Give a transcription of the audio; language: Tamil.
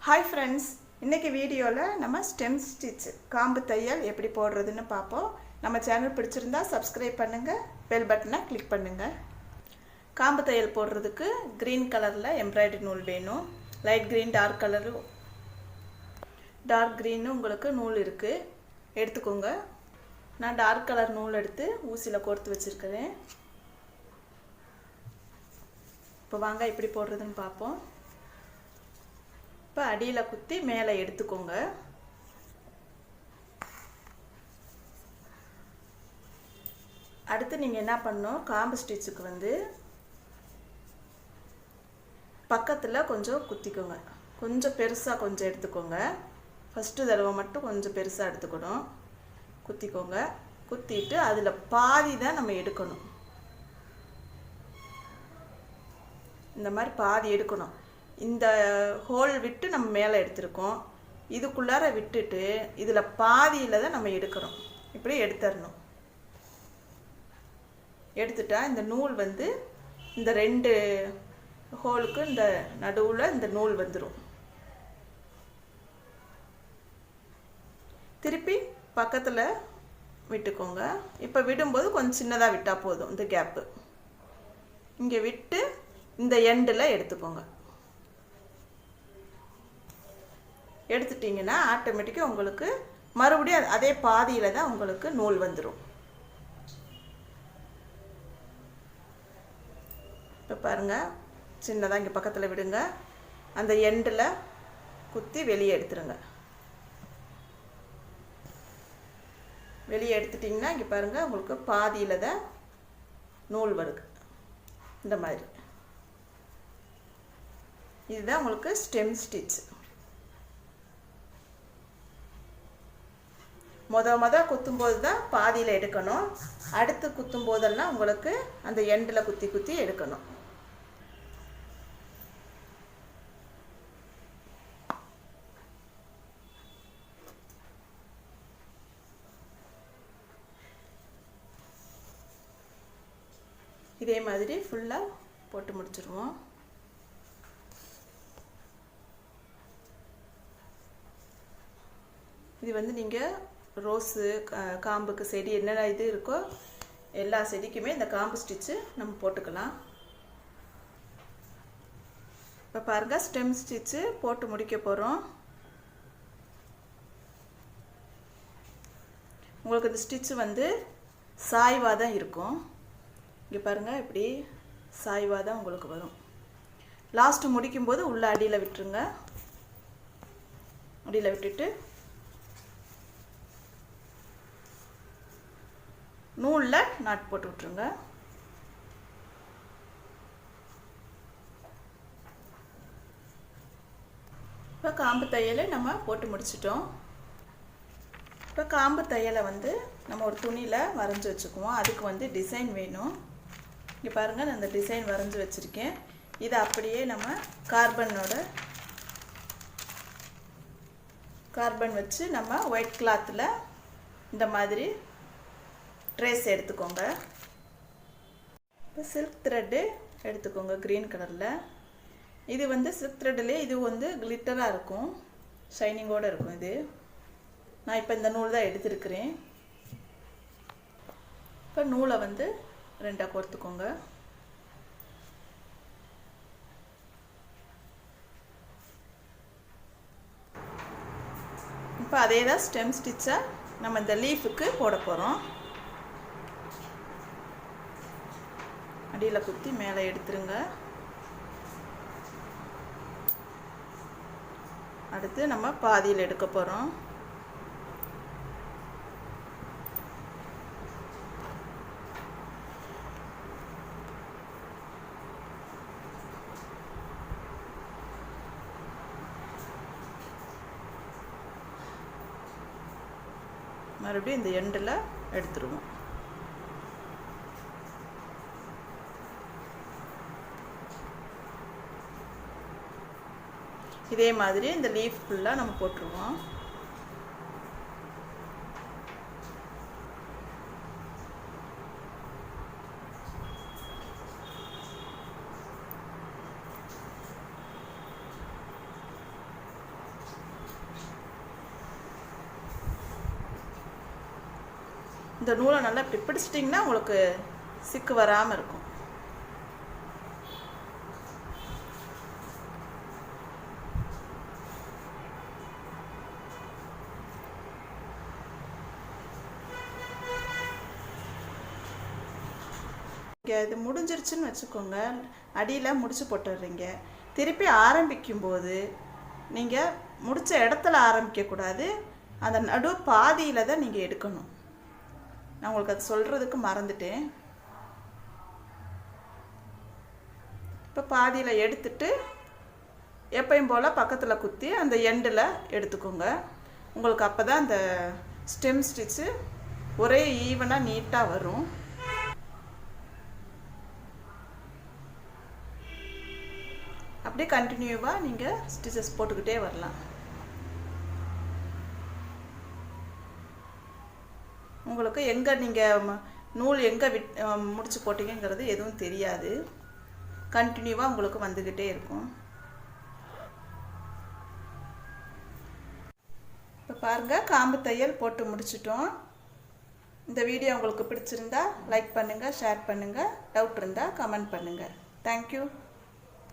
Hi friends, இன்னைக்கு வீடியோல நம்ம ஸ்டெம் ஸ்டிட்ச் காம்பு தையல் எப்படி போடுறதுன்னு பாப்போம். நம்ம சேனல் பிடிச்சிருந்தா சப்ஸ்கிரைப் பண்ணுங்க, பெல் பட்டனை கிளிக் பண்ணுங்க. காம்பு தையல் போடுறதுக்கு green கலர்ல எம்ப்ராய்டரி நூல் வேணும். லைட் green, டார்க் green உங்களுக்கு நூல் இருக்கு. எடுத்துக்கோங்க. நான் டார்க் கலர் நூல் எடுத்து ஊசில கோர்த்து வச்சிருக்கேன். இப்போ வாங்க எப்படி போடுறதுன்னு பாப்போம். இப்போ அடியில குத்தி மேலே எடுத்துக்கோங்க. அடுத்து நீங்க என்ன பண்ணணும், காம்பு ஸ்டிட்சுக்கு வந்து பக்கத்துல கொஞ்சம் குத்திக்கோங்க. கொஞ்சம் பெருசா கொஞ்சம் எடுத்துக்கோங்க. ஃபர்ஸ்ட் தடவை மட்டும் கொஞ்சம் பெருசா எடுத்துக்கணும். குத்திக்கோங்க. குத்திட்டு அதுல பாதி தான் நம்ம எடுக்கணும். இந்த மாதிரி பாதி எடுக்கணும். இந்த ஹோல் விட்டு நம்ம மேலே எடுத்துருக்கோம். இதுக்குள்ளார விட்டுட்டு இதில் பாதியில் தான் நம்ம எடுக்கிறோம். இப்படி எடுத்துடணும். எடுத்துட்டா இந்த நூல் வந்து இந்த ரெண்டு ஹோலுக்கு இந்த நடுவில் இந்த நூல் வந்துடும். திருப்பி பக்கத்தில் விட்டுக்கோங்க. இப்போ விடும்போது கொஞ்சம் சின்னதாக விட்டால் போதும். இந்த கேப்பு இங்கே விட்டு இந்த எண்டில் எடுத்துக்கோங்க. எடுத்துட்டீங்கன்னா ஆட்டோமேட்டிக்காக உங்களுக்கு மறுபடியும் அதே பாதியில் தான் உங்களுக்கு நூல் வந்துடும். இப்போ பாருங்கள், சின்னதாக இங்கே பக்கத்தில் விடுங்க. அந்த எண்டில் குத்தி வெளியே எடுத்துருங்க. வெளியே எடுத்துட்டிங்கன்னா இங்கே பாருங்கள், உங்களுக்கு பாதியில் தான் நூல் வருது. இந்த மாதிரி இதுதான் உங்களுக்கு ஸ்டெம் ஸ்டிச். முத குத்தும்போது தான் பாதியில் எடுக்கணும். அடுத்து குத்தும் போதெல்லாம் உங்களுக்கு அந்த எண்டில் குத்தி குத்தி எடுக்கணும். இதே மாதிரி ஃபுல்லாக போட்டு முடிச்சிருவோம். இது வந்து நீங்கள் ரோஸு, காம்புக்கு செடி என்னென்ன இது இருக்கோ எல்லா செடிக்குமே இந்த காம்பு ஸ்டிச்சு நம்ம போட்டுக்கலாம். இப்போ பாருங்கள், ஸ்டெம் ஸ்டிச்சு போட்டு முடிக்க போகிறோம். உங்களுக்கு இந்த ஸ்டிச்சு வந்து சாய்வாக தான் இருக்கும். இங்கே பாருங்கள், இப்படி சாய்வாக தான் உங்களுக்கு வரும். லாஸ்ட்டு முடிக்கும்போது உள்ள அடியில் விட்டுருங்க. அடியில் விட்டுட்டு நூலில் நாட் போட்டு விட்டுருங்க. இப்போ காம்பு தையலை நம்ம போட்டு முடிச்சிட்டோம். இப்போ காம்பு தையலை வந்து நம்ம ஒரு துணியில் வரைஞ்சி வச்சுக்குவோம். அதுக்கு வந்து டிசைன் வேணும். இங்கே பாருங்கள், நான் இந்த டிசைன் வரைஞ்சி வச்சுருக்கேன். இதை அப்படியே நம்ம கார்பன் வச்சு நம்ம ஒயிட் கிளாத்தில் இந்த மாதிரி ட்ரேஸ் எடுத்துக்கோங்க. இப்போ சில்க் த்ரெட்டு எடுத்துக்கோங்க க்ரீன் கலரில். இது வந்து சில்க் த்ரெட்லேயே இது வந்து கிளிட்டராக இருக்கும், ஷைனிங்கோடு இருக்கும். இது நான் இப்போ இந்த நூல் தான் எடுத்துருக்கிறேன். இப்போ நூலை வந்து ரெண்டாக கோர்த்துக்கோங்க. இப்போ அதே தான் ஸ்டெம் ஸ்டிச்சை நம்ம இந்த லீஃபுக்கு போட போகிறோம். அடியில் குத்தி மேலே எடுத்துருங்க. அடுத்து நம்ம பாதியில் எடுக்க போகிறோம். மறுபடியும் இந்த எண்டில் எடுத்துருவோம். இதே மாதிரி இந்த லீஃப் ஃபுல்லாக நம்ம போட்டுருவோம். இந்த நூலை நல்லா இப்படி பிடிச்சிட்டிங்கன்னா உங்களுக்கு சிக்கு வராமல் இருக்கும். இது முடிஞ்சிருச்சுன்னு வச்சுக்கோங்க, அடியில் முடிச்சு போட்டுடுறீங்க. திருப்பி ஆரம்பிக்கும்போது நீங்கள் முடித்த இடத்துல ஆரம்பிக்கக்கூடாது, அந்த நடு பாதியில் தான் நீங்கள் எடுக்கணும். நான் உங்களுக்கு அது சொல்கிறதுக்கு மறந்துட்டேன். இப்போ பாதியில் எடுத்துட்டு எப்பயும் போல் பக்கத்தில் குத்தி அந்த எண்டில் எடுத்துக்கோங்க. உங்களுக்கு அப்போ தான் அந்த ஸ்டெம் ஸ்டிச்சு ஒரே ஈவனாக நீட்டாக வரும். அப்படியே கண்டினியூவாக நீங்கள் ஸ்டிச்சஸ் போட்டுக்கிட்டே வரலாம். உங்களுக்கு எங்கே நீங்கள் நூல் எங்கே முடிச்சு போட்டிங்கிறது எதுவும் தெரியாது. கண்டினியூவாக உங்களுக்கு வந்துக்கிட்டே இருக்கும். இப்போ பாருங்கள், காம்பு தையல் போட்டு முடிச்சிட்டோம். இந்த வீடியோ உங்களுக்கு பிடிச்சிருந்தா லைக் பண்ணுங்கள், ஷேர் பண்ணுங்கள். டவுட் இருந்தால் கமெண்ட் பண்ணுங்கள். தேங்க்யூ.